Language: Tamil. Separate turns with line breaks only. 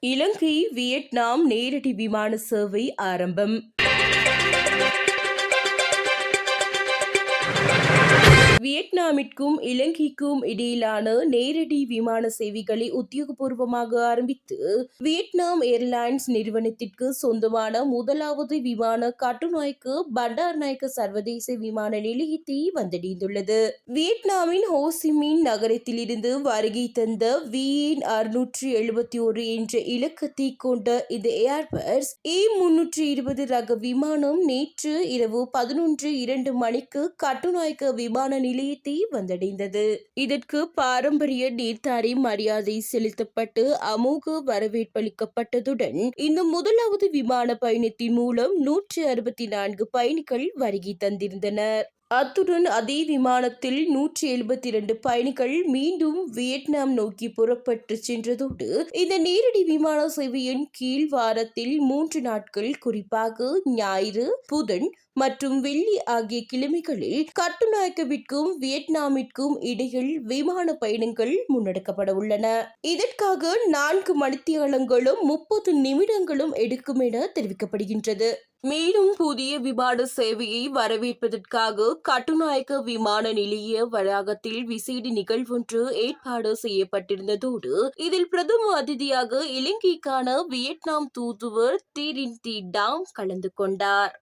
இலங்கை வியட்நாம் நேரடி விமான சேவை ஆரம்பம். வியட்நாமிற்கும் இலங்கைக்கும் இடையிலான நேரடி விமான சேவைகளை உத்தியோகபூர்வமாக ஆரம்பித்து வியட்நாம் ஏர்லைன்ஸ் நிறுவனத்திற்கு சொந்தமான முதலாவது விமான கட்டுநாயக்க பண்டார்நாயக்க சர்வதேச விமான நிலையத்தை வந்தடைந்துள்ளது. வியட்நாமின் ஹோசிமின் நகரத்திலிருந்து வருகை தந்த VN 671 என்ற இலக்கத்தை கொண்ட இந்த ஏர்பஸ் A320 ரக விமானம் நேற்று இரவு 11:02 மணிக்கு கட்டுநாயக்க விமான நிலையத்தை வந்தடைந்தது. இதற்கு பாரம்பரிய நீர்த்தாரை மரியாதை செலுத்தப்பட்டு அமோக வரவேற்பளிக்கப்பட்டதுடன் இந்த முதலாவது விமான பயணத்தின் மூலம் 164 பயணிகள் வருகை தந்திருந்தனர். அத்துடன் அதே விமானத்தில் 172 பயணிகள் மீண்டும் வியட்நாம் நோக்கி புறப்பட்டு சென்றதோடு இந்த நேரடி விமான சேவையின் கீழ் வாரத்தில் 3 நாட்கள், குறிப்பாக ஞாயிறு, புதன் மற்றும் வெள்ளி ஆகிய கிழமைகளில் கட்டுநாயக்கவிற்கும் வியட்நாமிற்கும் இடையில் விமான பயணங்கள் முன்னெடுக்கப்பட உள்ளன. இதற்காக 4 மணித்தியாலங்களும் 30 நிமிடங்களும் எடுக்கும் என தெரிவிக்கப்படுகின்றது. மேலும் புதிய விமான சேவையை வரவேற்பதற்காக கட்டுநாயக்க விமான நிலைய வளாகத்தில் விசேட நிகழ்வொன்று ஏற்பாடு செய்யப்பட்டிருந்ததோடு இதில் பிரதம அதிதியாக இலங்கைக்கான வியட்நாம் தூதுவர் திரின் தி டாம் கலந்து கொண்டார்.